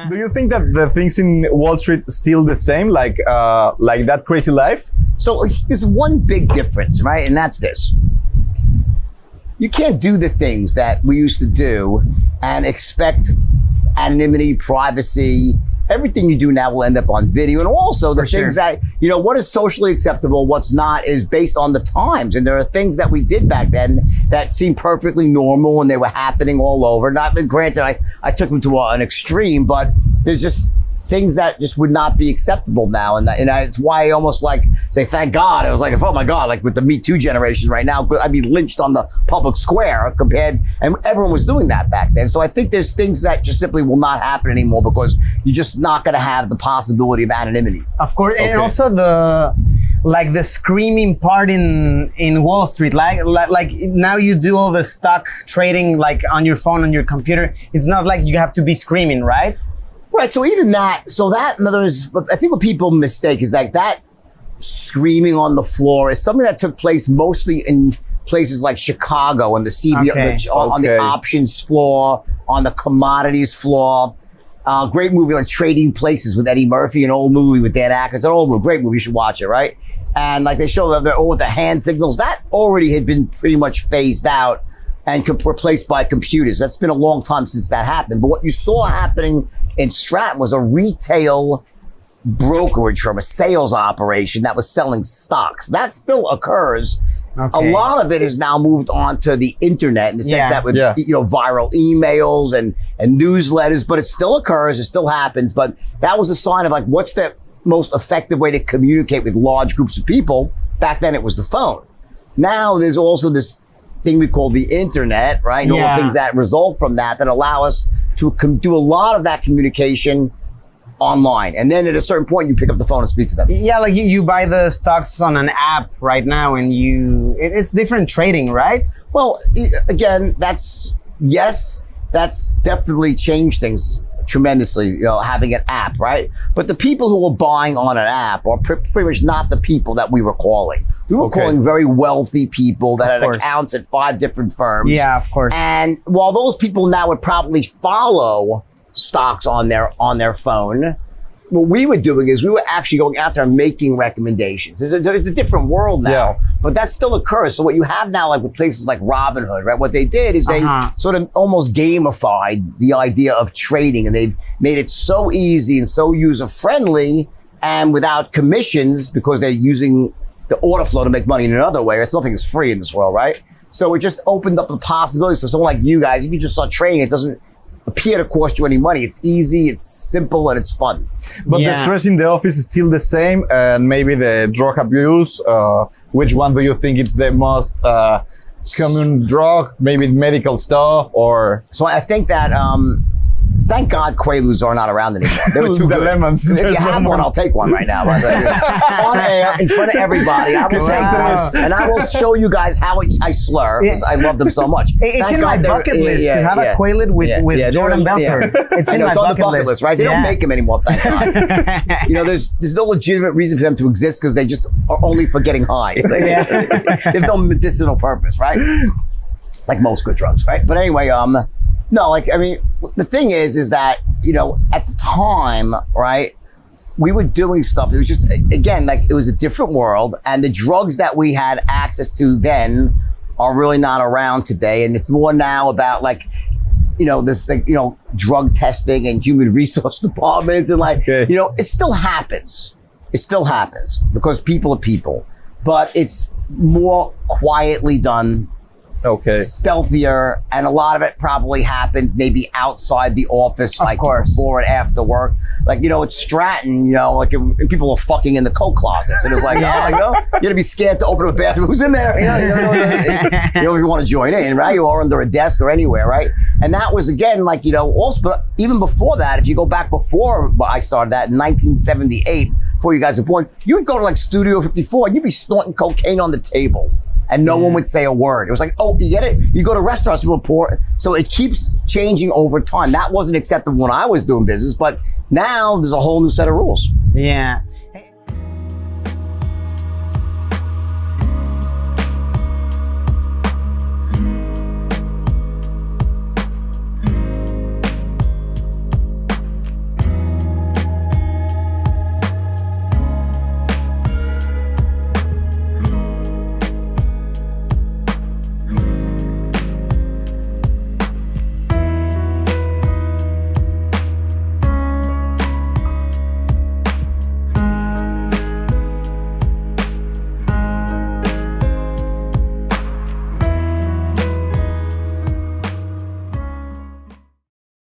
Do you think that the things in Wall Street still the same, like that crazy life? So there's one big difference, right? And that's this. You can't do the things that we used to do and expect anonymity, privacy. Everything you do now will end up on video. And also the things that, what is socially acceptable, what's not is based on the times. And there are things that we did back then that seemed perfectly normal and they were happening all over. Not granted, I took them to an extreme, but there's just things that just would not be acceptable now. And it's why I almost say, thank God. I was like, oh my God, like with the Me Too generation right now, I'd be lynched on the public square and everyone was doing that back then. So I think there's things that just simply will not happen anymore because you're just not going to have the possibility of anonymity. Of course. Okay. And also the screaming part in Wall Street, like now you do all the stock trading, like on your phone, on your computer. It's not like you have to be screaming, right? Right, so even that, in other words, I think what people mistake is that screaming on the floor is something that took place mostly in places like Chicago and the CBO, on the options floor, on the commodities floor. Great movie like Trading Places with Eddie Murphy, an old movie with Dan Aykroyd. It's an old movie, great movie, you should watch it, right? And like they show with the hand signals, that already had been pretty much phased out and replaced by computers. That's been a long time since that happened. But what you saw happening in Stratton was a retail brokerage firm, a sales operation that was selling stocks. That still occurs. Okay. A lot of it has now moved on to the internet in the sense that with viral emails and newsletters, but it still occurs, it still happens. But that was a sign of like, what's the most effective way to communicate with large groups of people? Back then it was the phone. Now there's also this thing we call the internet, right? And all the things that result from that allow us to do a lot of that communication online. And then at a certain point, you pick up the phone and speak to them. Yeah, like you buy the stocks on an app right now and it's different trading, right? Well, again, that's definitely changed things tremendously, having an app, right? But the people who were buying on an app are pretty much not the people that we were calling. We were calling very wealthy people that had accounts at 5 different firms. Yeah, of course. And while those people now would probably follow stocks on their phone, what we were doing is we were actually going out there and making recommendations. It's a different world now, but that still occurs. So what you have now, like with places like Robinhood, right? What they did is they sort of almost gamified the idea of trading, and they've made it so easy and so user-friendly and without commissions because they're using the order flow to make money in another way. Nothing is free in this world, right? So it just opened up the possibilities. So someone like you guys, if you just start trading, it doesn't appear to cost you any money. It's easy, it's simple, and it's fun. But the stress in the office is still the same, and maybe the drug abuse. Which one do you think is the most common drug? Maybe medical stuff, or? So I think that thank God Quaaludes are not around anymore. They were too good. Lemons. If you have one, I'll take one right now. On air, in front of everybody, I will take this, and I will show you guys how I slur, because I love them so much. It's in my bucket list to have a Quaalude with Jordan Belfort. It's on the bucket list, right? They don't make them anymore, thank God. There's no legitimate reason for them to exist because they just are only for getting high. There's no medicinal purpose, right? Like most good drugs, right? But anyway, no, the thing is that, at the time, right, we were doing stuff. It was just, again, like it was a different world, and the drugs that we had access to then are really not around today. And it's more now about this drug testing and human resource departments and it still happens. It still happens because people are people, but it's more quietly done. Stealthier, and a lot of it probably happens maybe outside the office, before and after work. At Stratton, and people are fucking in the coat closets, and it's like, you're gonna be scared to open a bathroom. Who's in there? If you want to join in, right? You are under a desk or anywhere, right? And that was again, also, but even before that, if you go back before I started that in 1978, before you guys were born, you would go to Studio 54 and you'd be snorting cocaine on the table. And no one would say a word. It was like, oh, you get it? You go to restaurants, people pour. So it keeps changing over time. That wasn't acceptable when I was doing business, but now there's a whole new set of rules. Yeah.